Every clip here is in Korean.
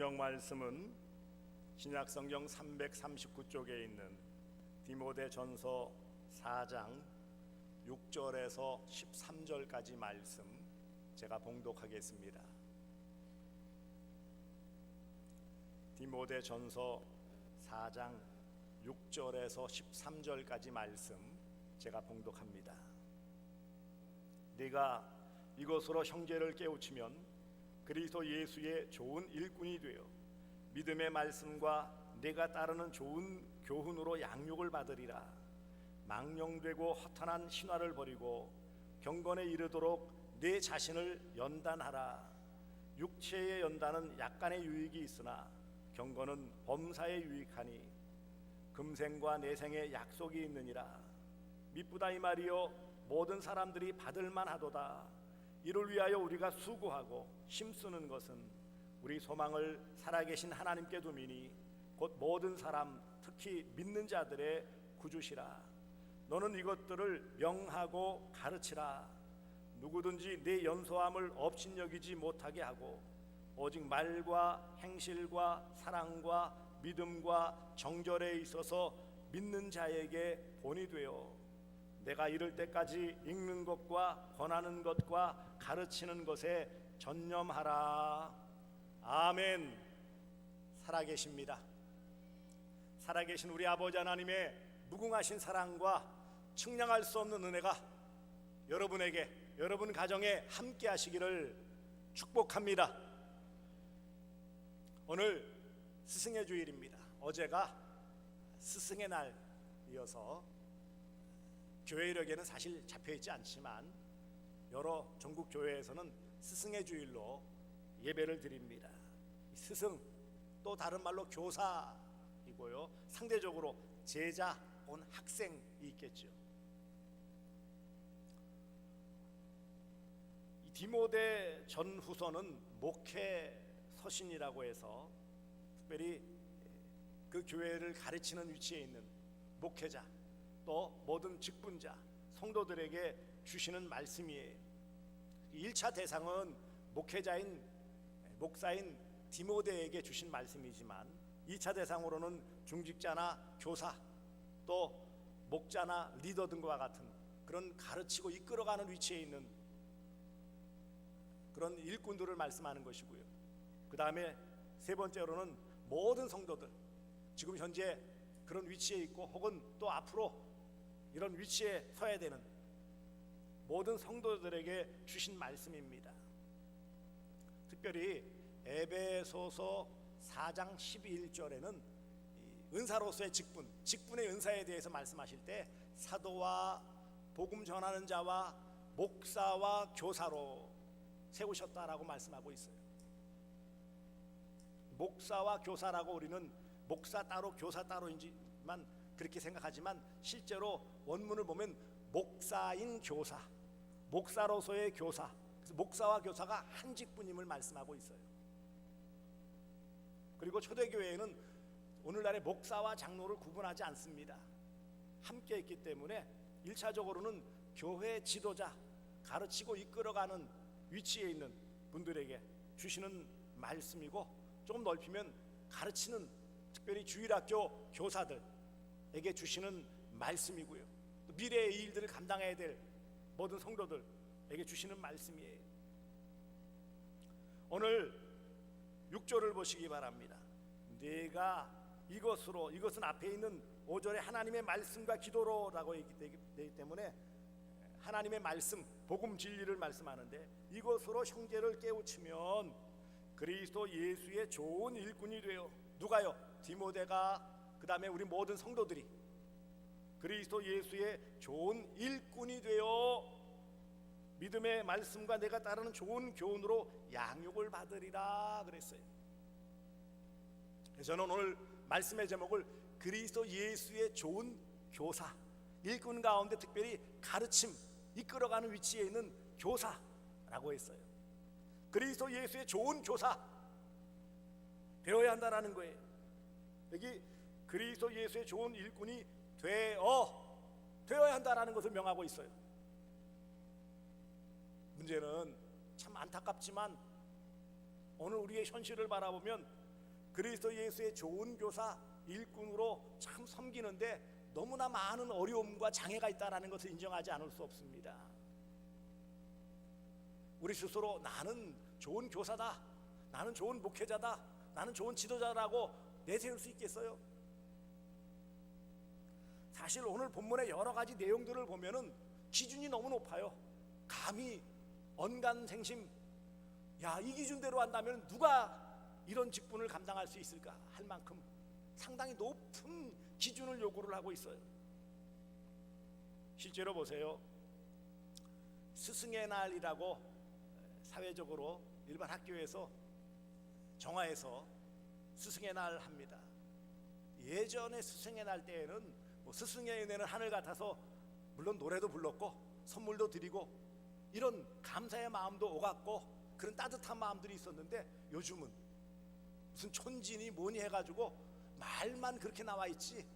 성경 말씀은 신약 성경 339쪽에 있는 디모데전서 4장 6절에서 13절까지 말씀 제가 봉독하겠습니다. 디모데전서 4장 6절에서 13절까지 말씀 제가 봉독합니다. 네가 이것으로 형제를 깨우치면 그리스도 예수의 좋은 일꾼이 되어 믿음의 말씀과 내가 따르는 좋은 교훈으로 양육을 받으리라. 망령되고 허탄한 신화를 버리고 경건에 이르도록 내 자신을 연단하라. 육체의 연단은 약간의 유익이 있으나 경건은 범사에 유익하니 금생과 내생에 약속이 있느니라. 미쁘다 이 말이요 모든 사람들이 받을 만하도다. 이를 위하여 우리가 수고하고 힘쓰는 것은 우리 소망을 살아계신 하나님께 두미니 곧 모든 사람 특히 믿는 자들의 구주시라. 너는 이것들을 명하고 가르치라. 누구든지 내 연소함을 업신여기지 못하게 하고 오직 말과 행실과 사랑과 믿음과 정절에 있어서 믿는 자에게 본이 되어 내가 이를 때까지 읽는 것과 권하는 것과 가르치는 것에 전념하라. 아멘. 살아계십니다. 살아계신 우리 아버지 하나님의 무궁하신 사랑과 측량할 수 없는 은혜가 여러분에게, 여러분 가정에 함께 하시기를 축복합니다. 오늘 스승의 주일입니다. 어제가 스승의 날이어서 교회력에는 사실 잡혀있지 않지만 여러 전국 교회에서는 스승의 주일로 예배를 드립니다. 스승 또 다른 말로 교사이고요, 상대적으로 제자 혹은 학생이 있겠죠. 이 디모데 전후서는 목회 서신이라고 해서 특별히 그 교회를 가르치는 위치에 있는 목회자 또 모든 직분자 성도들에게 주시는 말씀이에요. 1차 대상은 목사인 디모데에게 주신 말씀이지만 2차 대상으로는 중직자나 교사 또 목자나 리더 등과 같은 그런 가르치고 이끌어가는 위치에 있는 그런 일꾼들을 말씀하는 것이고요. 그 다음에 세 번째로는 모든 성도들, 지금 현재 그런 위치에 있고 혹은 또 앞으로 이런 위치에 서야 되는 모든 성도들에게 주신 말씀입니다. 특별히 에베소서 4장 11절에는 은사로서의 직분의 은사에 대해서 말씀하실 때 사도와 복음 전하는 자와 목사와 교사로 세우셨다라고 말씀하고 있어요. 목사와 교사라고 우리는 목사 따로 교사 따로인지만 그렇게 생각하지만 실제로 원문을 보면 목사인 교사, 목사로서의 교사, 그래서 목사와 교사가 한 직분임을 말씀하고 있어요. 그리고 초대교회에는 오늘날의 목사와 장로를 구분하지 않습니다. 함께 있기 때문에 1차적으로는 교회 지도자, 가르치고 이끌어가는 위치에 있는 분들에게 주시는 말씀이고, 조금 넓히면 가르치는 특별히 주일학교 교사들에게 주시는 말씀이고요, 또 미래의 일들을 감당해야 될 모든 성도들에게 주시는 말씀이에요. 오늘 6절을 보시기 바랍니다. 내가 이것은 앞에 있는 5절에 하나님의 말씀과 기도로라고 되기 때문에 하나님의 말씀, 복음 진리를 말씀하는데, 이것으로 형제를 깨우치면 그리스도 예수의 좋은 일꾼이 되어, 누가요? 디모데가, 그 다음에 우리 모든 성도들이 그리스도 예수의 좋은 일꾼이 되어 믿음의 말씀과 내가 따르는 좋은 교훈으로 양육을 받으리라 그랬어요. 그래서 저는 오늘 말씀의 제목을 그리스도 예수의 좋은 교사, 일꾼 가운데 특별히 가르침, 이끌어가는 위치에 있는 교사라고 했어요. 그리스도 예수의 좋은 교사 되어야 한다는 거예요. 여기 그리스도 예수의 좋은 일꾼이 되어야 한다는 것을 명하고 있어요. 문제는 참 안타깝지만 오늘 우리의 현실을 바라보면 그리스도 예수의 좋은 교사 일꾼으로 참 섬기는데 너무나 많은 어려움과 장애가 있다는 것을 인정하지 않을 수 없습니다. 우리 스스로 나는 좋은 교사다, 나는 좋은 목회자다, 나는 좋은 지도자라고 내세울 수 있겠어요? 사실 오늘 본문의 여러 가지 내용들을 보면은 기준이 너무 높아요. 감히 언간생심, 야, 이 기준대로 한다면 누가 이런 직분을 감당할 수 있을까 할 만큼 상당히 높은 기준을 요구를 하고 있어요. 실제로 보세요. 스승의 날이라고 사회적으로 일반 학교에서 정화해서 스승의 날 합니다. 예전에 스승의 날 때에는 스승의 은혜는 하늘 같아서 물론 노래도 불렀고 선물도 드리고 이런 감사의 마음도 오갔고 그런 따뜻한 마음들이 있었는데, 요즘은 무슨 촌지니 뭐니 해가지고 말만 그렇게 나와 있지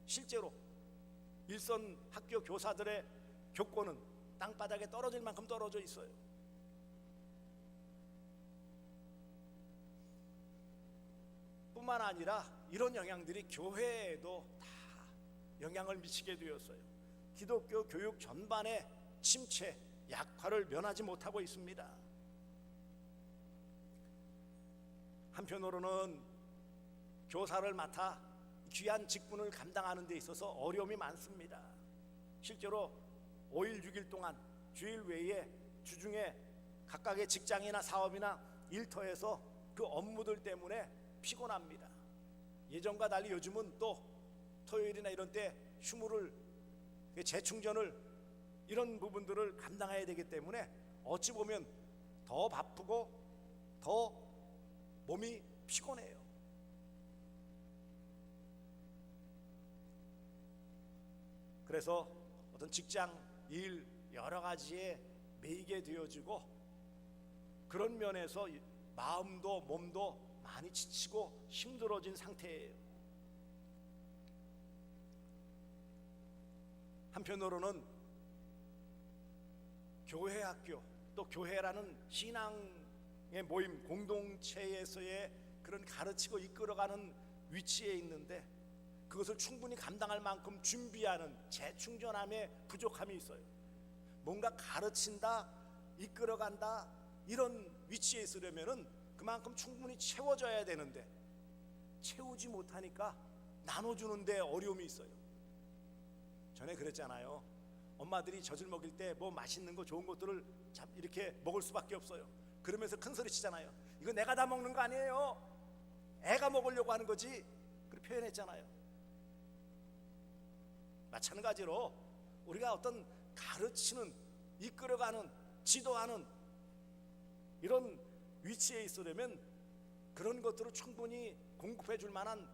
실제로 일선 학교 교사들의 교권은 땅바닥에 떨어질 만큼 떨어져 있어요. 뿐만 아니라 이런 영향들이 교회에도 다 영향을 미치게 되었어요. 기독교 교육 전반의 침체, 약화를 면하지 못하고 있습니다. 한편으로는 교사를 맡아 귀한 직분을 감당하는 데 있어서 어려움이 많습니다. 실제로 5일 6일 동안 주일 외에 주중에 각각의 직장이나 사업이나 일터에서 그 업무들 때문에 피곤합니다. 예전과 달리 요즘은 또 토요일이나 이런 때 휴무를, 재충전을, 이런 부분들을 감당해야 되기 때문에 어찌 보면 더 바쁘고 더 몸이 피곤해요. 그래서 어떤 직장, 일 여러 가지에 매이게 되어지고 그런 면에서 마음도 몸도 많이 지치고 힘들어진 상태예요. 한편으로는 교회 학교, 또 교회라는 신앙의 모임, 공동체에서의 그런 가르치고 이끌어가는 위치에 있는데 그것을 충분히 감당할 만큼 준비하는 재충전함의 부족함이 있어요. 뭔가 가르친다, 이끌어간다, 이런 위치에 있으려면은 그만큼 충분히 채워져야 되는데 채우지 못하니까 나눠주는데 어려움이 있어요. 전에 그랬잖아요. 엄마들이 젖을 먹일 때 뭐 맛있는 거 좋은 것들을 이렇게 먹을 수밖에 없어요. 그러면서 큰 소리 치잖아요. 이거 내가 다 먹는 거 아니에요, 애가 먹으려고 하는 거지, 그렇게 표현했잖아요. 마찬가지로 우리가 어떤 가르치는, 이끌어가는, 지도하는 이런 위치에 있으려면 그런 것들을 충분히 공급해 줄 만한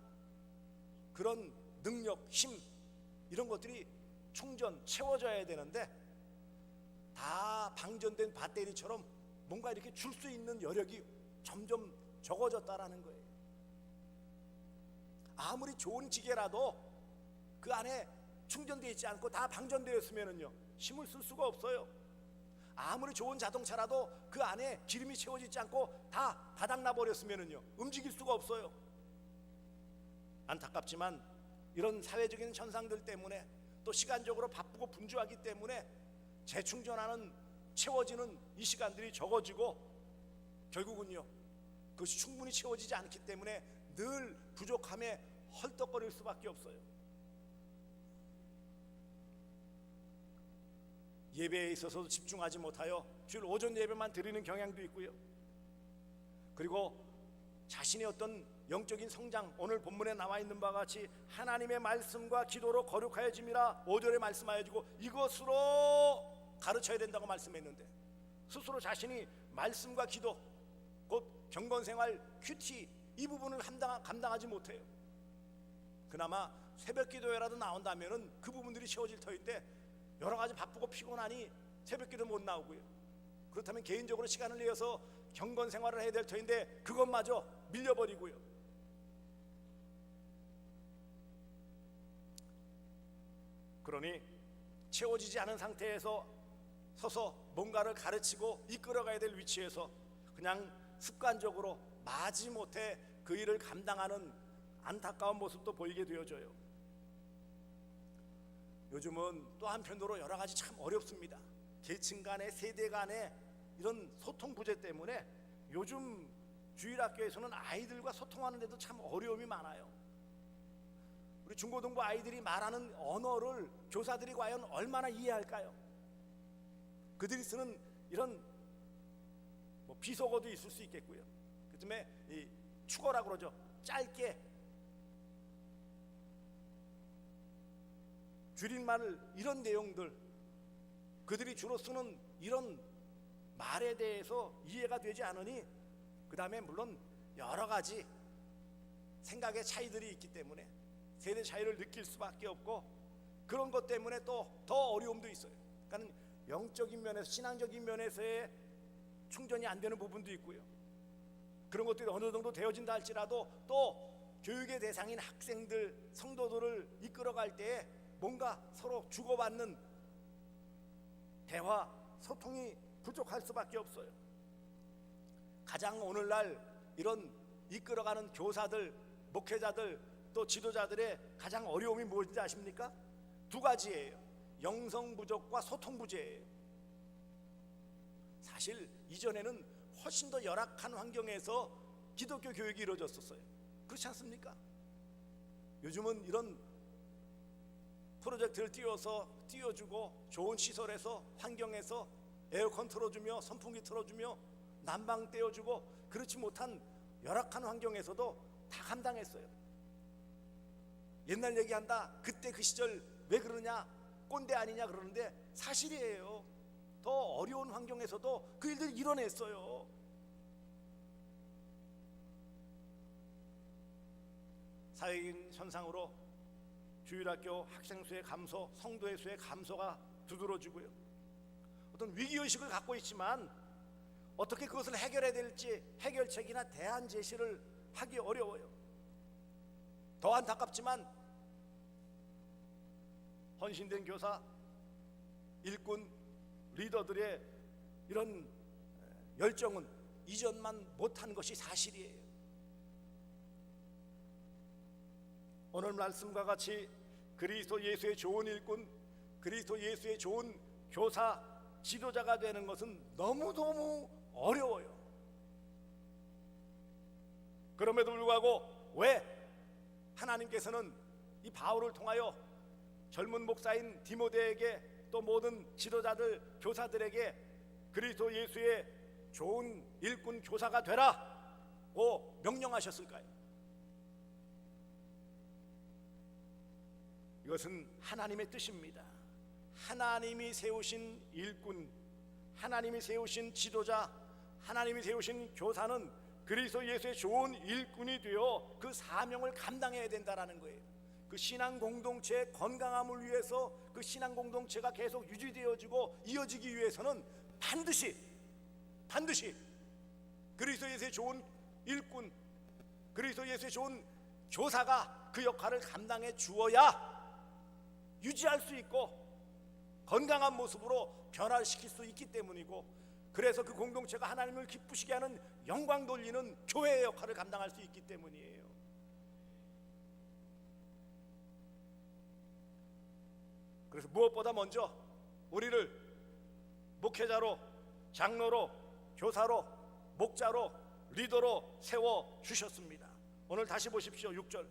그런 능력, 힘, 이런 것들이 충전, 채워져야 되는데 다 방전된 배터리처럼 뭔가 이렇게 줄 수 있는 여력이 점점 적어졌다라는 거예요. 아무리 좋은 기계라도 그 안에 충전되어 있지 않고 다 방전되었으면은요 힘을 쓸 수가 없어요. 아무리 좋은 자동차라도 그 안에 기름이 채워지지 않고 다 바닥나 버렸으면은요 움직일 수가 없어요. 안타깝지만 이런 사회적인 현상들 때문에 또 시간적으로 바쁘고 분주하기 때문에 재충전하는, 채워지는 이 시간들이 적어지고 결국은요 그것이 충분히 채워지지 않기 때문에 늘 부족함에 헐떡거릴 수밖에 없어요. 예배에 있어서도 집중하지 못하여 주일 오전 예배만 드리는 경향도 있고요. 그리고 자신의 어떤 영적인 성장, 오늘 본문에 나와 있는 바와 같이 하나님의 말씀과 기도로 거룩하여짐이라 5절에 말씀하여지고 이것으로 가르쳐야 된다고 말씀했는데 스스로 자신이 말씀과 기도, 곧 경건생활, 큐티, 이 부분을 감당하지 못해요. 그나마 새벽 기도회라도 나온다면은 그 부분들이 채워질 터인데 여러 가지 바쁘고 피곤하니 새벽 기도 못 나오고요. 그렇다면 개인적으로 시간을 내어서 경건 생활을 해야 될 터인데 그것마저 밀려버리고요. 그러니 채워지지 않은 상태에서 서서 뭔가를 가르치고 이끌어가야 될 위치에서 그냥 습관적으로 마지못해 그 일을 감당하는 안타까운 모습도 보이게 되어져요. 요즘은 또 한편으로 여러 가지 참 어렵습니다. 계층 간의, 세대 간의 이런 소통 부재 때문에 요즘 주일학교에서는 아이들과 소통하는 데도 참 어려움이 많아요. 우리 중고등부 아이들이 말하는 언어를 교사들이 과연 얼마나 이해할까요? 그들이 쓰는 이런 비속어도 있을 수 있겠고요. 그다음에 이 축어라고 그러죠. 짧게 줄임말 이런 내용들, 그들이 주로 쓰는 이런 말에 대해서 이해가 되지 않으니 그 다음에 물론 여러 가지 생각의 차이들이 있기 때문에 세대 차이를 느낄 수밖에 없고, 그런 것 때문에 또 더 어려움도 있어요. 그러니까 영적인 면에서, 신앙적인 면에서의 충전이 안 되는 부분도 있고요. 그런 것들이 어느 정도 되어진다 할지라도 또 교육의 대상인 학생들, 성도들을 이끌어갈 때에 뭔가 서로 주고받는 대화, 소통이 부족할 수밖에 없어요. 가장 오늘날 이런 이끌어가는 교사들, 목회자들, 또 지도자들의 가장 어려움이 무엇인지 아십니까? 두 가지예요. 영성 부족과 소통 부재예요. 사실 이전에는 훨씬 더 열악한 환경에서 기독교 교육이 이루어졌었어요. 그렇지 않습니까? 요즘은 이런 프로젝트를 띄워주고 좋은 시설에서, 환경에서 에어컨 틀어주며 선풍기 틀어주며 난방 떼어주고, 그렇지 못한 열악한 환경에서도 다 감당했어요. 옛날 얘기한다, 그때 그 시절 왜 그러냐, 꼰대 아니냐 그러는데 사실이에요. 더 어려운 환경에서도 그 일들을 이뤄냈어요. 사회적인 현상으로 주일학교 학생 수의 감소, 성도의 수의 감소가 두드러지고요. 어떤 위기의식을 갖고 있지만 어떻게 그것을 해결해야 될지 해결책이나 대안 제시를 하기 어려워요. 더 안타깝지만 헌신된 교사, 일꾼, 리더들의 이런 열정은 이전만 못한 것이 사실이에요. 오늘 말씀과 같이 그리스도 예수의 좋은 일꾼, 그리스도 예수의 좋은 교사, 지도자가 되는 것은 너무너무 어려워요. 그럼에도 불구하고 왜 하나님께서는 이 바울을 통하여 젊은 목사인 디모데에게, 또 모든 지도자들, 교사들에게 그리스도 예수의 좋은 일꾼 교사가 되라고 명령하셨을까요? 이것은 하나님의 뜻입니다. 하나님이 세우신 일꾼, 하나님이 세우신 지도자, 하나님이 세우신 교사는 그리스도 예수의 좋은 일꾼이 되어 그 사명을 감당해야 된다라는 거예요. 그 신앙 공동체의 건강함을 위해서, 그 신앙 공동체가 계속 유지되어지고 이어지기 위해서는 반드시 그리스도 예수의 좋은 일꾼, 그리스도 예수의 좋은 교사가 그 역할을 감당해 주어야 유지할 수 있고 건강한 모습으로 변화시킬 수 있기 때문이고, 그래서 그 공동체가 하나님을 기쁘시게 하는, 영광 돌리는 교회의 역할을 감당할 수 있기 때문이에요. 그래서 무엇보다 먼저 우리를 목회자로, 장로로, 교사로, 목자로, 리더로 세워 주셨습니다. 오늘 다시 보십시오. 6절,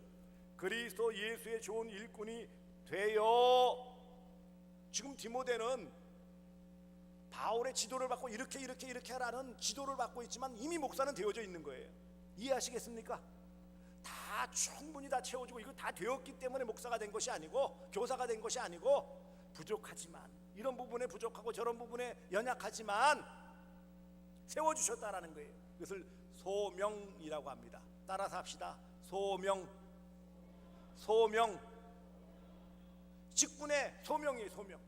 그리스도 예수의 좋은 일꾼이 되어. 지금 디모데는 바울의 지도를 받고 이렇게 하라는 지도를 받고 있지만 이미 목사는 되어져 있는 거예요. 이해하시겠습니까? 다 충분히 다 채워주고, 이거 다 되었기 때문에 목사가 된 것이 아니고, 교사가 된 것이 아니고, 부족하지만, 이런 부분에 부족하고 저런 부분에 연약하지만 세워주셨다라는 거예요. 그것을 소명이라고 합니다. 따라서 합시다. 소명. 직분의 소명이에요. 소명.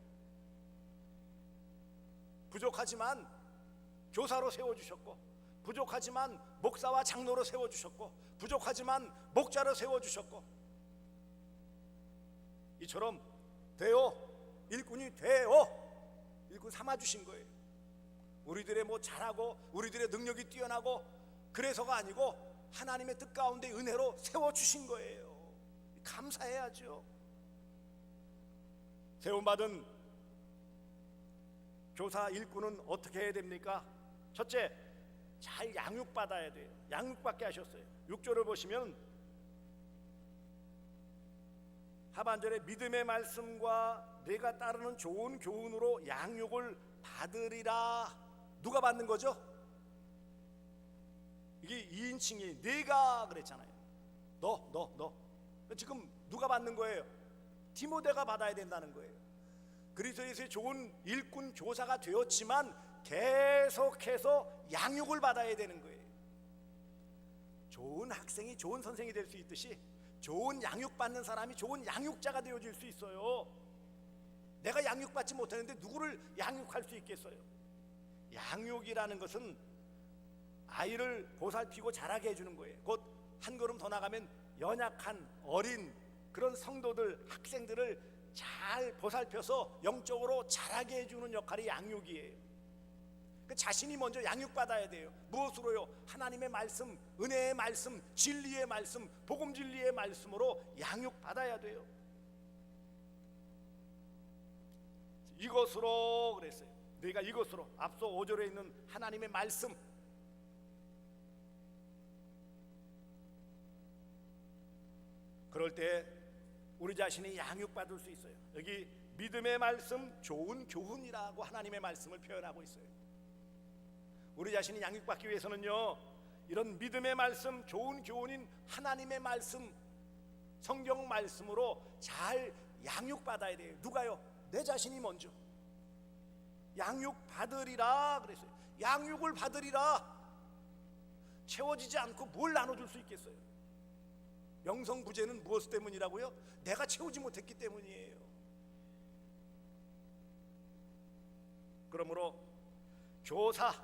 부족하지만 교사로 세워주셨고, 부족하지만 목사와 장로로 세워주셨고, 부족하지만 목자로 세워주셨고, 이처럼 되어 일꾼이 되어 일꾼 삼아주신 거예요. 우리들의 뭐 잘하고 우리들의 능력이 뛰어나고 그래서가 아니고 하나님의 뜻 가운데 은혜로 세워주신 거예요. 감사해야죠. 세움받은 교사 일꾼은 어떻게 해야 됩니까? 첫째, 잘 양육받아야 돼요. 양육받게 하셨어요. 6절을 보시면 하반절에 믿음의 말씀과 내가 따르는 좋은 교훈으로 양육을 받으리라. 누가 받는 거죠? 이게 2인칭이 내가 그랬잖아요. 너 지금 누가 받는 거예요? 디모데가 받아야 된다는 거예요. 그리스도에서의 좋은 일꾼 교사가 되었지만 계속해서 양육을 받아야 되는 거예요. 좋은 학생이 좋은 선생이 될 수 있듯이 좋은 양육받는 사람이 좋은 양육자가 되어질 수 있어요. 내가 양육받지 못하는데 누구를 양육할 수 있겠어요? 양육이라는 것은 아이를 보살피고 자라게 해주는 거예요. 곧 한 걸음 더 나가면 연약한 어린 그런 성도들, 학생들을 잘 보살펴서 영적으로 자라게 해주는 역할이 양육이에요. 자신이 먼저 양육받아야 돼요. 무엇으로요? 하나님의 말씀, 은혜의 말씀, 진리의 말씀, 복음 진리의 말씀으로 양육받아야 돼요. 이것으로 그랬어요. 너희가 이것으로, 앞서 5절에 있는 하나님의 말씀, 그럴 때 우리 자신이 양육받을 수 있어요. 여기 믿음의 말씀, 좋은 교훈이라고 하나님의 말씀을 표현하고 있어요. 우리 자신이 양육받기 위해서는요, 이런 믿음의 말씀, 좋은 교훈인 하나님의 말씀, 성경 말씀으로 잘 양육받아야 돼요. 누가요? 내 자신이 먼저 양육받으리라 그랬어요. 양육을 받으리라. 채워지지 않고 뭘 나눠줄 수 있겠어요? 명성부재는 무엇 때문이라고요? 내가 채우지 못했기 때문이에요. 그러므로 교사,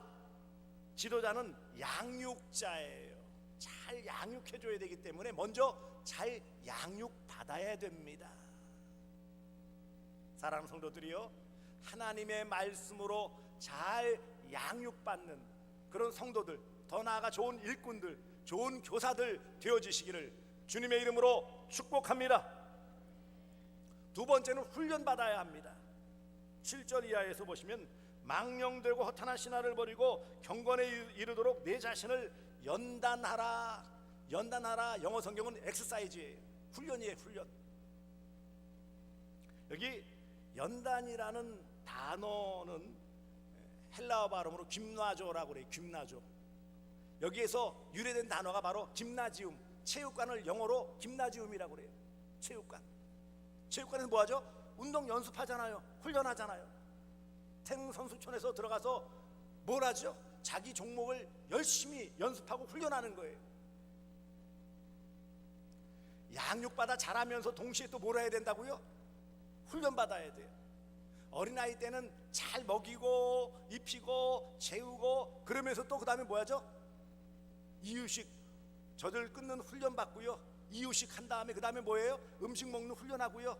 지도자는 양육자예요. 잘 양육해줘야 되기 때문에 먼저 잘 양육받아야 됩니다. 사랑하는 성도들이요, 하나님의 말씀으로 잘 양육받는 그런 성도들, 더 나아가 좋은 일꾼들, 좋은 교사들 되어지시기를 주님의 이름으로 축복합니다. 두 번째는 훈련받아야 합니다. 7절 이하에서 보시면 망령되고 허탄한 신화를 버리고 경건에 이르도록 내 자신을 연단하라. 연단하라, 영어 성경은 엑서사이즈예요. 훈련이에요. 훈련. 여기 연단이라는 단어는 헬라어 발음으로 김나조라고 그래요. 김나조. 여기에서 유래된 단어가 바로 김나지움, 체육관을 영어로 김나지움이라고 그래요. 체육관. 체육관에서 뭐하죠? 운동 연습하잖아요. 훈련하잖아요. 태릉선수촌에서 들어가서 뭘 하죠? 자기 종목을 열심히 연습하고 훈련하는 거예요. 양육받아 자라면서 동시에 또 뭘 해야 된다고요? 훈련받아야 돼요. 어린아이 때는 잘 먹이고 입히고 재우고 그러면서 또 그 다음에 뭐 하죠? 이유식, 젖을 끊는 훈련 받고요. 이유식 한 다음에 그 다음에 뭐예요? 음식 먹는 훈련하고요.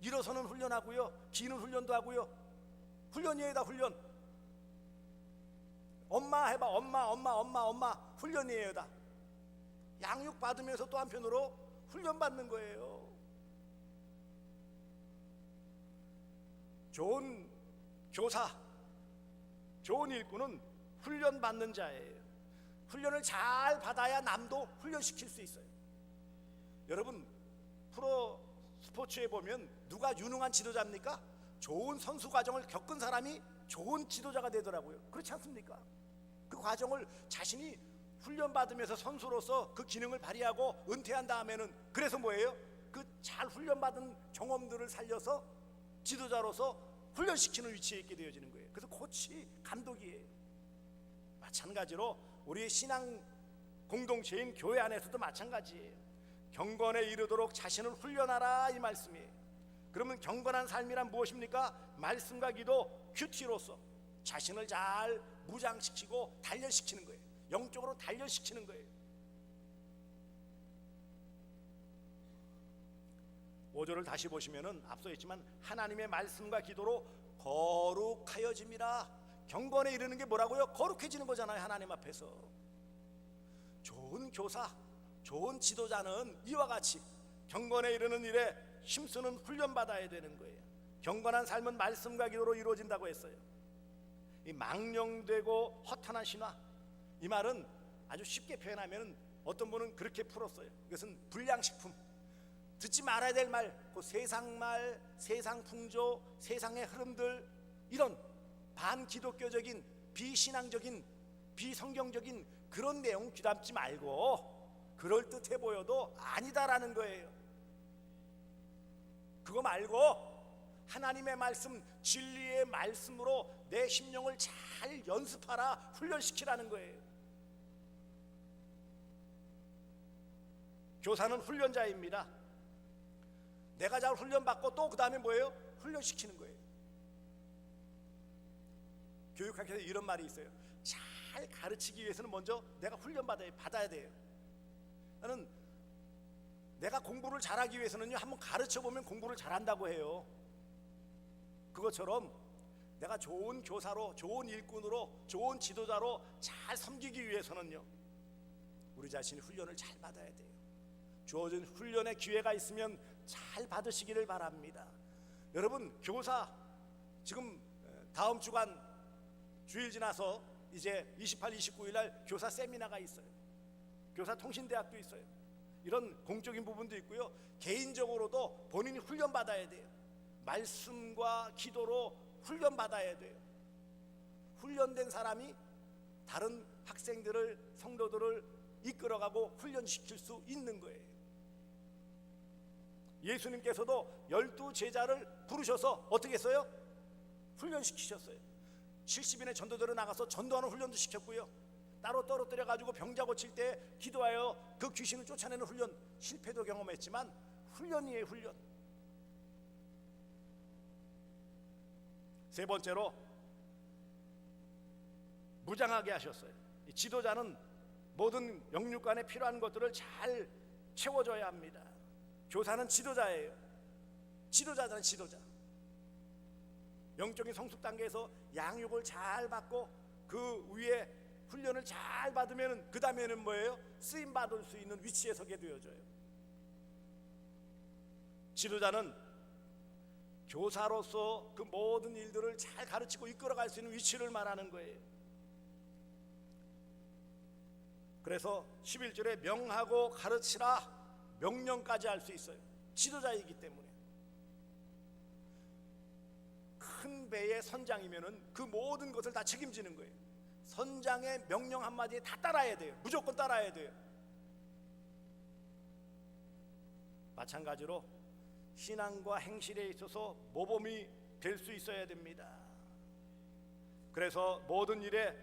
일어서는 훈련하고요. 기는 훈련도 하고요. 훈련이에요. 다 훈련. 엄마 해봐. 엄마 훈련이에요. 다 양육 받으면서 또 한편으로 훈련 받는 거예요. 좋은 교사, 좋은 일꾼은 훈련 받는 자예요. 훈련을 잘 받아야 남도 훈련시킬 수 있어요. 여러분, 프로 스포츠에 보면 누가 유능한 지도자입니까? 좋은 선수 과정을 겪은 사람이 좋은 지도자가 되더라고요. 그렇지 않습니까? 그 과정을 자신이 훈련받으면서 선수로서 그 기능을 발휘하고 은퇴한 다음에는 그래서 뭐예요? 그 잘 훈련받은 경험들을 살려서 지도자로서 훈련시키는 위치에 있게 되어지는 거예요. 그래서 코치, 감독이에요. 마찬가지로 우리의 신앙 공동체인 교회 안에서도 마찬가지예요. 경건에 이르도록 자신을 훈련하라, 이 말씀이에요. 그러면 경건한 삶이란 무엇입니까? 말씀과 기도, 큐티로서 자신을 잘 무장시키고 단련시키는 거예요. 영적으로 단련시키는 거예요. 5절을 다시 보시면은 앞서 했지만 하나님의 말씀과 기도로 거룩하여짐이라. 경건에 이르는 게 뭐라고요? 거룩해지는 거잖아요. 하나님 앞에서 좋은 교사, 좋은 지도자는 이와 같이 경건에 이르는 일에 힘쓰는 훈련받아야 되는 거예요. 경건한 삶은 말씀과 기도로 이루어진다고 했어요. 이 망령되고 허탄한 신화, 이 말은 아주 쉽게 표현하면 어떤 분은 그렇게 풀었어요. 이것은 불량식품, 듣지 말아야 될 말, 그 세상 말, 세상 풍조, 세상의 흐름들, 이런 반기독교적인, 비신앙적인, 비성경적인 그런 내용 귀담지 말고 그럴듯해 보여도 아니다라는 거예요. 그거 말고 하나님의 말씀, 진리의 말씀으로 내 심령을 잘 연습하라, 훈련시키라는 거예요. 교사는 훈련자입니다. 내가 잘 훈련받고 또 그 다음에 뭐예요? 훈련시키는 거예요. 교육학에서 이런 말이 있어요. 잘 가르치기 위해서는 먼저 내가 훈련받아야 돼요. 나는 내가 공부를 잘하기 위해서는요, 한번 가르쳐보면 공부를 잘한다고 해요. 그것처럼 내가 좋은 교사로, 좋은 일꾼으로, 좋은 지도자로 잘 섬기기 위해서는요, 우리 자신이 훈련을 잘 받아야 돼요. 주어진 훈련의 기회가 있으면 잘 받으시기를 바랍니다. 여러분, 교사 지금 다음 주간 주일 지나서 이제 28, 29일 날 교사 세미나가 있어요. 교사 통신대학도 있어요. 이런 공적인 부분도 있고요, 개인적으로도 본인이 훈련받아야 돼요. 말씀과 기도로 훈련받아야 돼요. 훈련된 사람이 다른 학생들을, 성도들을 이끌어가고 훈련시킬 수 있는 거예요. 예수님께서도 12 제자를 부르셔서 어떻게 했어요? 훈련시키셨어요. 70인의 전도들을 나가서 전도하는 훈련도 시켰고요, 따로 떨어뜨려 가지고 병자 고칠 때 기도하여 그 귀신을 쫓아내는 훈련, 실패도 경험했지만 훈련이에요, 훈련. 세 번째로 무장하게 하셨어요. 이 지도자는 모든 영육간에 필요한 것들을 잘 채워줘야 합니다. 교사는 지도자예요. 지도자는 지도자. 영적인 성숙 단계에서 양육을 잘 받고 그 위에 훈련을 잘 받으면 그 다음에는 뭐예요? 쓰임 받을 수 있는 위치에 서게 되어져요. 지도자는 교사로서 그 모든 일들을 잘 가르치고 이끌어갈 수 있는 위치를 말하는 거예요. 그래서 11절에 명하고 가르치라, 명령까지 할 수 있어요. 지도자이기 때문에. 큰 배의 선장이면은 그 모든 것을 다 책임지는 거예요. 선장의 명령 한마디에 다 따라야 돼요. 무조건 따라야 돼요. 마찬가지로 신앙과 행실에 있어서 모범이 될 수 있어야 됩니다. 그래서 모든 일에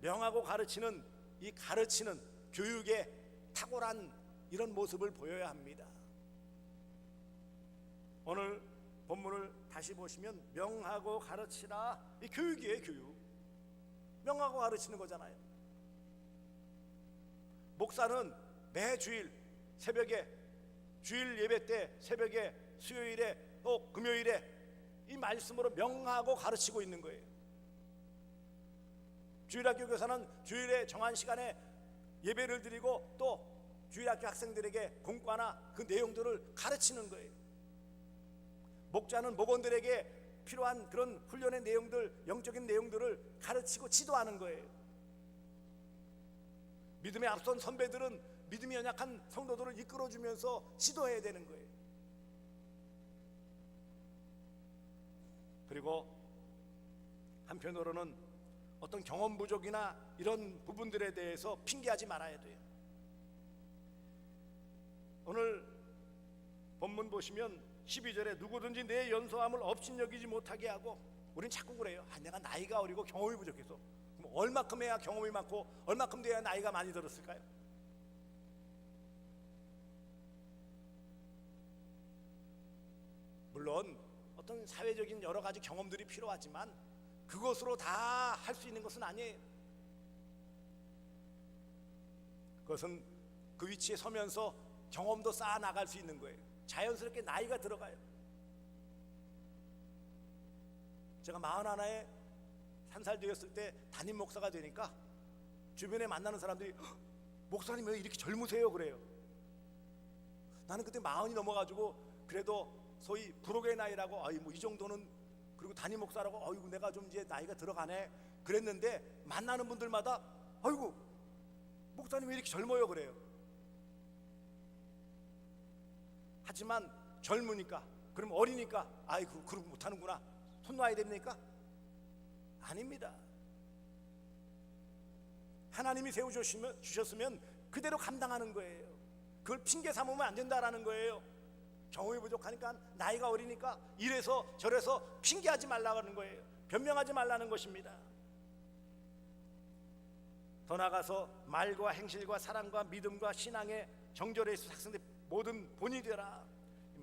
명하고 가르치는, 이 가르치는 교육의 탁월한 이런 모습을 보여야 합니다. 오늘 본문을 다시 보시면 명하고 가르치라, 이 교육이에요. 교육. 명하고 가르치는 거잖아요. 목사는 매 주일 새벽에, 주일 예배 때 새벽에, 수요일에 또 금요일에 이 말씀으로 명하고 가르치고 있는 거예요. 주일학교 교사는 주일에 정한 시간에 예배를 드리고 또 주일학교 학생들에게 공과나 그 내용들을 가르치는 거예요. 목자는 목원들에게 필요한 그런 훈련의 내용들, 영적인 내용들을 가르치고 지도하는 거예요. 믿음에 앞선 선배들은 믿음이 연약한 성도들을 이끌어주면서 지도해야 되는 거예요. 그리고 한편으로는 어떤 경험 부족이나 이런 부분들에 대해서 핑계하지 말아야 돼요. 오늘 본문 보시면 12절에 누구든지 내 연소함을 업신여기지 못하게 하고, 우린 자꾸 그래요. 내가 나이가 어리고 경험이 부족해서. 그럼 얼마큼 해야 경험이 많고 얼마큼 돼야 나이가 많이 들었을까요? 물론 어떤 사회적인 여러 가지 경험들이 필요하지만 그것으로 다 할 수 있는 것은 아니에요. 그것은 그 위치에 서면서 경험도 쌓아 나갈 수 있는 거예요. 자연스럽게 나이가 들어가요. 제가 41에 1살 되었을 때 담임 목사가 되니까 주변에 만나는 사람들이 목사님 왜 이렇게 젊으세요? 그래요. 나는 그때 40이 넘어가지고 그래도 소위 불혹의 나이라고, 아이 뭐 이 정도는, 그리고 담임 목사라고, 아이고 내가 좀 이제 나이가 들어가네 그랬는데, 만나는 분들마다 아이고 목사님 왜 이렇게 젊어요? 그래요. 하지만 젊으니까, 그럼 어리니까 아이고 그러고 못하는구나, 손 놔야 됩니까? 아닙니다. 하나님이 세워주셨으면 그대로 감당하는 거예요. 그걸 핑계 삼으면 안 된다라는 거예요. 경험이 부족하니까, 나이가 어리니까 이래서 저래서 핑계하지 말라는 거예요. 변명하지 말라는 것입니다. 더 나아가서 말과 행실과 사랑과 믿음과 신앙의 정절에 있어 삭선된 모든 본이 되라.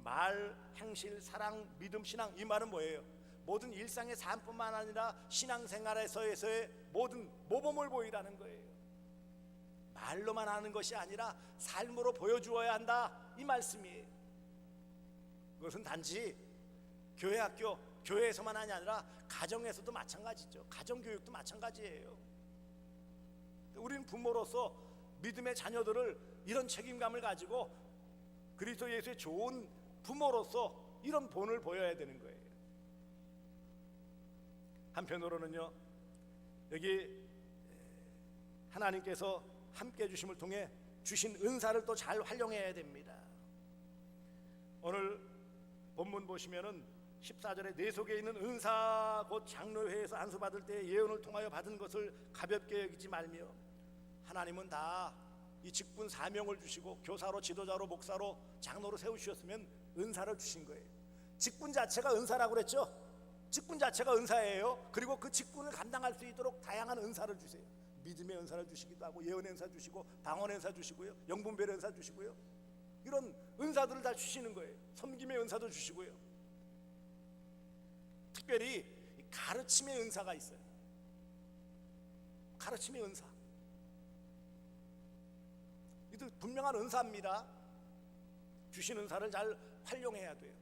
말, 행실, 사랑, 믿음, 신앙, 이 말은 뭐예요? 모든 일상의 삶뿐만 아니라 신앙생활에서의 모든 모범을 보이라는 거예요. 말로만 하는 것이 아니라 삶으로 보여주어야 한다, 이 말씀이에요. 그것은 단지 교회, 학교, 교회에서만 하냐 아니라 가정에서도 마찬가지죠. 가정교육도 마찬가지예요. 우리는 부모로서 믿음의 자녀들을 이런 책임감을 가지고 그리스도 예수의 좋은 부모로서 이런 본을 보여야 되는 거예요. 한편으로는요, 여기 하나님께서 함께 해주심을 통해 주신 은사를 또 잘 활용해야 됩니다. 오늘 본문 보시면은 14절에 내 속에 있는 은사 곧 장로회에서 안수받을 때 예언을 통하여 받은 것을 가볍게 여기지 말며, 하나님은 다 이 직분 사명을 주시고 교사로, 지도자로, 목사로, 장로로 세우셨으면 은사를 주신 거예요. 직분 자체가 은사라고 그랬죠. 직분 자체가 은사예요. 그리고 그 직분을 감당할 수 있도록 다양한 은사를 주세요. 믿음의 은사를 주시기도 하고, 예언의 은사 주시고, 방언의 은사 주시고요, 영분별의 은사 주시고요, 이런 은사들을 다 주시는 거예요. 섬김의 은사도 주시고요. 특별히 가르침의 은사가 있어요. 가르침의 은사, 이도 분명한 은사입니다. 주신 은사를 잘 활용해야 돼요.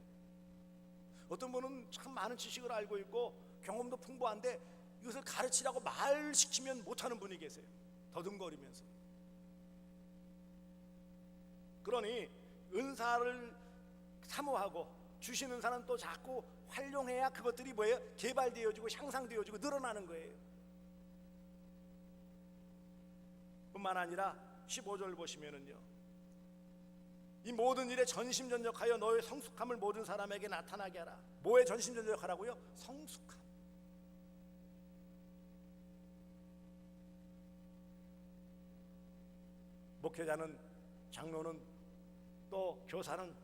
어떤 분은 참 많은 지식을 알고 있고 경험도 풍부한데 이것을 가르치라고 말시키면 못하는 분이 계세요. 더듬거리면서. 그러니 은사를 사모하고 주신 은사는 또 자꾸 활용해야 그것들이 뭐예요? 개발되어지고 향상되어지고 늘어나는 거예요. 뿐만 아니라 15절 보시면은요, 이 모든 일에 전심전력하여 너의 성숙함을 모든 사람에게 나타나게 하라. 뭐에 전심전력하라고요? 성숙함. 목회자는, 장로는, 또 교사는,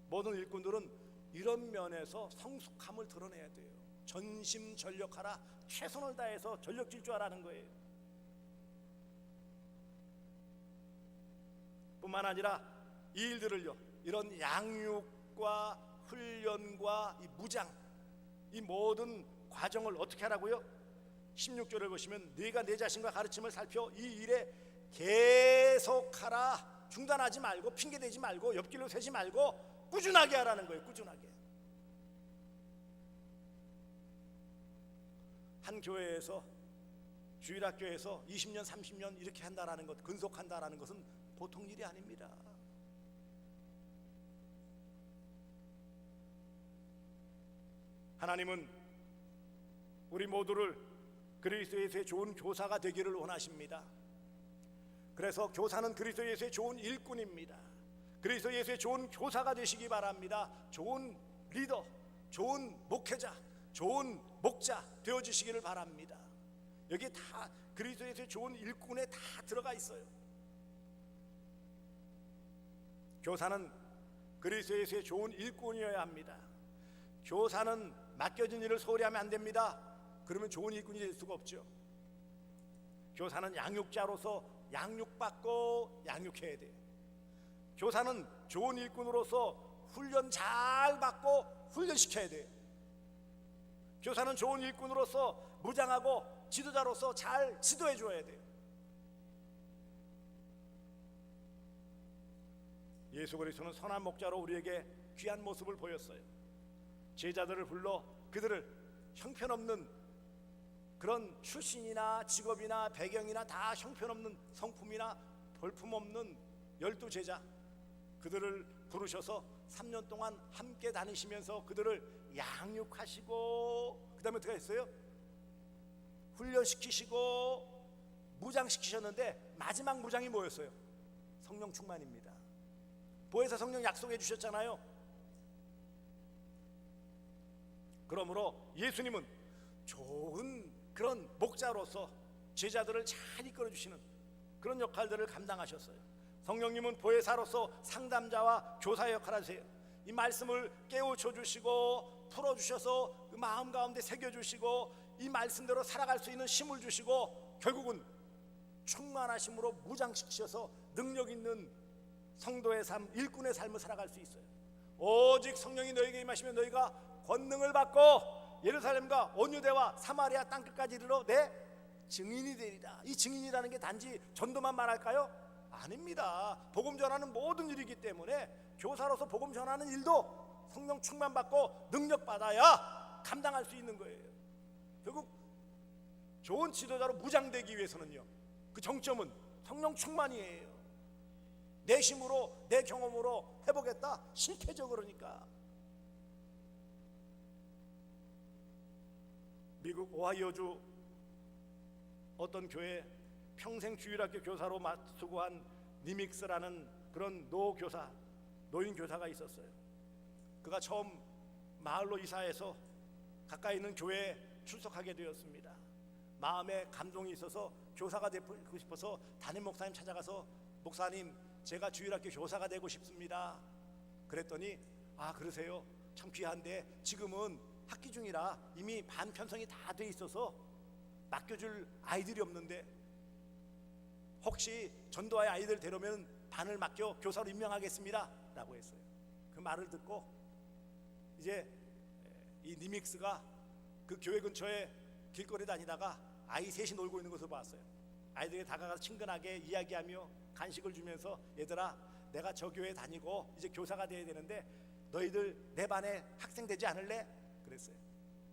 모든 일꾼들은 이런 면에서 성숙함을 드러내야 돼요. 전심전력하라, 최선을 다해서 전력 질주하라는 거예요. 뿐만 아니라 이 일들을요, 이런 양육과 훈련과 이 무장, 이 모든 과정을 어떻게 하라고요? 16절을 보시면 네가 내 자신과 가르침을 살펴 이 일에 계속하라. 중단하지 말고, 핑계대지 말고, 옆길로 새지 말고 꾸준하게 하라는 거예요. 꾸준하게. 한 교회에서, 주일학교에서 20년 30년 이렇게 한다라는 것, 근속한다라는 것은 보통 일이 아닙니다. 하나님은 우리 모두를 그리스도 예수의 좋은 교사가 되기를 원하십니다. 그래서 교사는 그리스도 예수의 좋은 일꾼입니다. 그리스도 예수의 좋은 교사가 되시기 바랍니다. 좋은 리더, 좋은 목회자, 좋은 목자 되어주시기를 바랍니다. 여기 다 그리스도 예수의 좋은 일꾼에 다 들어가 있어요. 교사는 그리스도 예수의 좋은 일꾼이어야 합니다. 교사는 맡겨진 일을 소홀히 하면 안 됩니다. 그러면 좋은 일꾼이 될 수가 없죠. 교사는 양육자로서 양육받고 양육해야 돼요. 교사는 좋은 일꾼으로서 훈련 잘 받고 훈련시켜야 돼요. 교사는 좋은 일꾼으로서 무장하고 지도자로서 잘 지도해 줘야 돼요. 예수 그리스도는 선한 목자로 우리에게 귀한 모습을 보였어요. 제자들을 불러 그들을 형편없는 그런 출신이나 직업이나 배경이나 다 형편없는 성품이나 볼품없는 12제자 그들을 부르셔서 3년 동안 함께 다니시면서 그들을 양육하시고, 그 다음에 어떻게 했어요? 훈련시키시고 무장시키셨는데 마지막 무장이 뭐였어요? 성령 충만입니다. 보혜사 성령 약속해 주셨잖아요. 그러므로 예수님은 좋은 그런 목자로서 제자들을 잘 이끌어 주시는 그런 역할들을 감당하셨어요. 성령님은 보혜사로서 상담자와 교사 역할을 하세요. 이 말씀을 깨우쳐 주시고 풀어주셔서 그 마음 가운데 새겨주시고 이 말씀대로 살아갈 수 있는 힘을 주시고 결국은 충만하심으로 무장시키셔서 능력 있는 성도의 삶, 일꾼의 삶을 살아갈 수 있어요. 오직 성령이 너에게 임하시면 너희가 권능을 받고 예루살렘과 온 유대와 사마리아 땅끝까지 이르러 내 증인이 되리라. 이 증인이라는 게 단지 전도만 말할까요? 아닙니다. 복음 전하는 모든 일이기 때문에 교사로서 복음 전하는 일도 성령 충만 받고 능력 받아야 감당할 수 있는 거예요. 결국 좋은 지도자로 무장되기 위해서는요, 그 정점은 성령 충만이에요. 내 힘으로 내 경험으로 해보겠다 실패죠. 그러니까 미국 오하이오주 어떤 교회 평생 주일학교 교사로 수고한 니믹스라는 그런 노인 교사가 있었어요. 그가 처음 마을로 이사해서 가까이 있는 교회에 출석하게 되었습니다. 마음에 감동이 있어서 교사가 되고 싶어서 담임 목사님 찾아가서 목사님, 제가 주일학교 교사가 되고 싶습니다. 그랬더니 아 그러세요? 참 귀한데 지금은 학기 중이라 이미 반 편성이 다 돼 있어서 맡겨줄 아이들이 없는데 혹시 전도할 아이들 데려오면 반을 맡겨 교사로 임명하겠습니다 라고 했어요. 그 말을 듣고 이제 이 니믹스가 그 교회 근처에 길거리 다니다가 아이 셋이 놀고 있는 것을 봤어요. 아이들이 다가가서 친근하게 이야기하며 간식을 주면서 얘들아, 내가 저 교회 다니고 이제 교사가 돼야 되는데 너희들 내 반에 학생 되지 않을래? 그랬어요.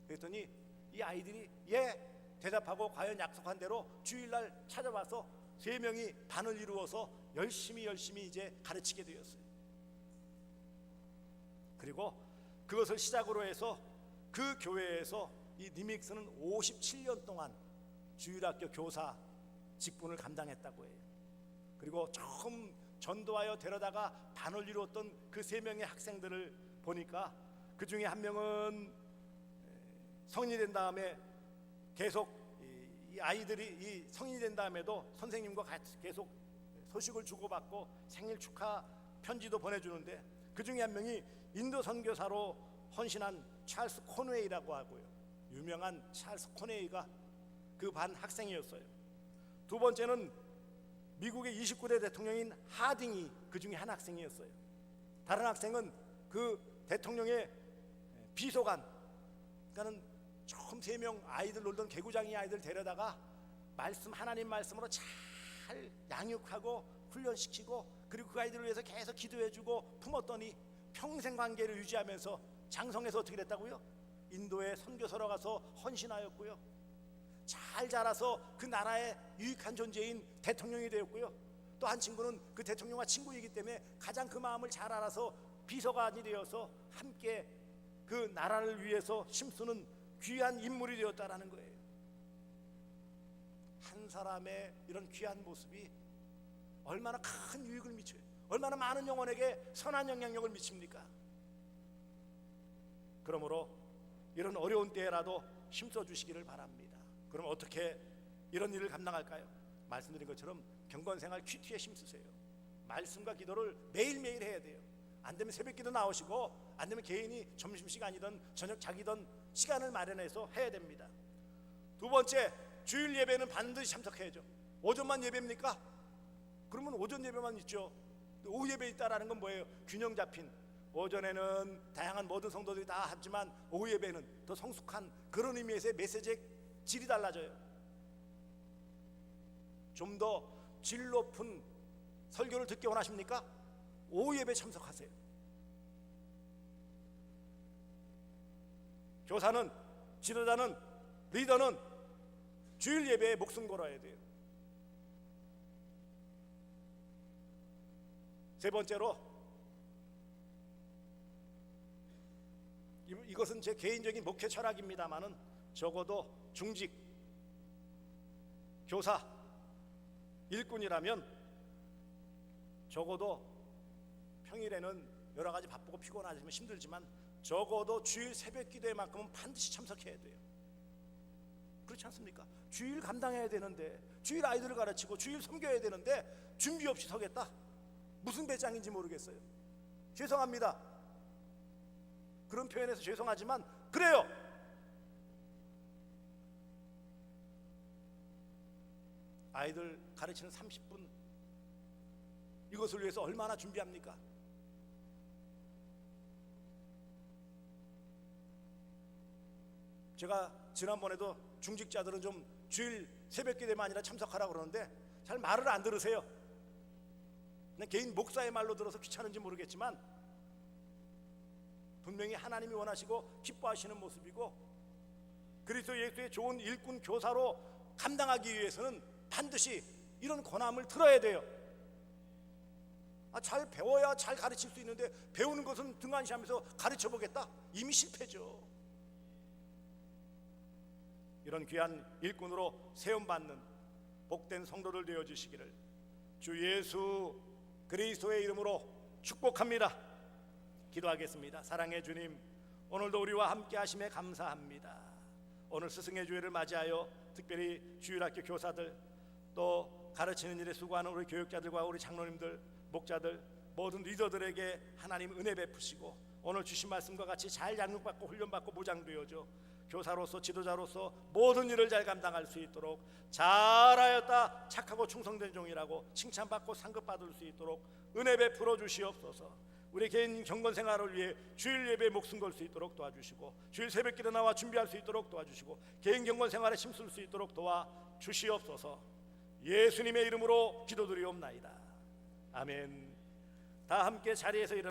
그랬더니 이 아이들이 예 대답하고 과연 약속한 대로 주일날 찾아와서 3명이 반을 이루어서 열심히 이제 가르치게 되었어요. 그리고 그것을 시작으로 해서 그 교회에서 이 니믹스는 57년 동안 주일학교 교사 직분을 감당했다고 해요. 그리고 처음 전도하여 데려다가 반을 이루었던 그 3명의 학생들을 보니까 그 중에 한 명은 성인이 된 다음에 계속 이 아이들이 이 성인이 된 다음에도 선생님과 같이 계속 소식을 주고받고 생일 축하 편지도 보내주는데 그 중에 한 명이 인도 선교사로 헌신한 찰스 코네이라고 하고요. 유명한 찰스 코네이가 그 반 학생이었어요. 두 번째는 미국의 29대 대통령인 하딩이 그 중에 한 학생이었어요. 다른 학생은 그 대통령의 비서관, 그러니까는 처음 3명 아이들 놀던 개구장이 아이들 데려다가 하나님 말씀으로 잘 양육하고 훈련시키고 그리고 그 아이들을 위해서 계속 기도해주고 품었더니 평생 관계를 유지하면서 장성해서 어떻게 됐다고요? 인도에 선교사로 가서 헌신하였고요. 잘 자라서 그 나라의 유익한 존재인 대통령이 되었고요. 또 한 친구는 그 대통령과 친구이기 때문에 가장 그 마음을 잘 알아서 비서관이 되어서 함께 그 나라를 위해서 힘쓰는 귀한 인물이 되었다라는 거예요. 한 사람의 이런 귀한 모습이 얼마나 큰 유익을 미쳐요. 얼마나 많은 영혼에게 선한 영향력을 미칩니까? 그러므로 이런 어려운 때라도 힘써 주시기를 바랍니다. 그럼 어떻게 이런 일을 감당할까요? 말씀드린 것처럼 경건생활 큐티에 힘쓰세요. 말씀과 기도를 매일매일 해야 돼요. 안 되면 새벽기도 나오시고 안 되면 개인이 점심시간이든 저녁 자기든 시간을 마련해서 해야 됩니다. 두 번째, 주일 예배는 반드시 참석해야죠. 오전만 예배입니까? 그러면 오전 예배만 있죠. 오후 예배 있다라는 건 뭐예요? 균형 잡힌, 오전에는 다양한 모든 성도들이 다 하지만 오후 예배는 더 성숙한 그런 의미에서의 메시지의 질이 달라져요. 좀 더 질 높은 설교를 듣기 원하십니까? 오후 예배 참석하세요. 교사는, 지도자는, 리더는 주일 예배에 목숨 걸어야 돼요. 세 번째로, 이것은 제 개인적인 목회 철학입니다마는 적어도 중직, 교사, 일꾼이라면 적어도 평일에는 여러 가지 바쁘고 피곤하지만 힘들지만 적어도 주일 새벽 기도회만큼은 반드시 참석해야 돼요. 그렇지 않습니까? 주일 감당해야 되는데, 주일 아이들을 가르치고 주일 섬겨야 되는데 준비 없이 서겠다? 무슨 배짱인지 모르겠어요. 죄송합니다. 그런 표현에서 죄송하지만 그래요. 아이들 가르치는 30분, 이것을 위해서 얼마나 준비합니까? 제가 지난번에도 중직자들은 좀 주일 새벽 기도만 아니라 참석하라고 그러는데 잘 말을 안 들으세요. 그냥 개인 목사의 말로 들어서 귀찮은지 모르겠지만 분명히 하나님이 원하시고 기뻐하시는 모습이고 그리스도 예수의 좋은 일꾼 교사로 감당하기 위해서는 반드시 이런 권함을 들어야 돼요. 잘 배워야 잘 가르칠 수 있는데 배우는 것은 등한시하면서 가르쳐 보겠다? 이미 실패죠. 이런 귀한 일꾼으로 세움받는 복된 성도들 되어 주시기를 주 예수 그리스도의 이름으로 축복합니다. 기도하겠습니다. 사랑의 주님, 오늘도 우리와 함께 하심에 감사합니다. 오늘 스승의 주일을 맞이하여 특별히 주일학교 교사들, 또 가르치는 일에 수고하는 우리 교육자들과 우리 장로님들, 목자들, 모든 리더들에게 하나님 은혜 베푸시고 오늘 주신 말씀과 같이 잘 양육받고 훈련받고 무장되어져 교사로서 지도자로서 모든 일을 잘 감당할 수 있도록 잘하였다 착하고 충성된 종이라고 칭찬받고 상급받을 수 있도록 은혜 베풀어 주시옵소서. 우리 개인 경건 생활을 위해 주일 예배에 목숨 걸 수 있도록 도와주시고 주일 새벽기도 나와 준비할 수 있도록 도와주시고 개인 경건 생활에 힘쓸 수 있도록 도와주시옵소서. 예수님의 이름으로 기도드리옵나이다. 아멘. 다 함께 자리에서 일어나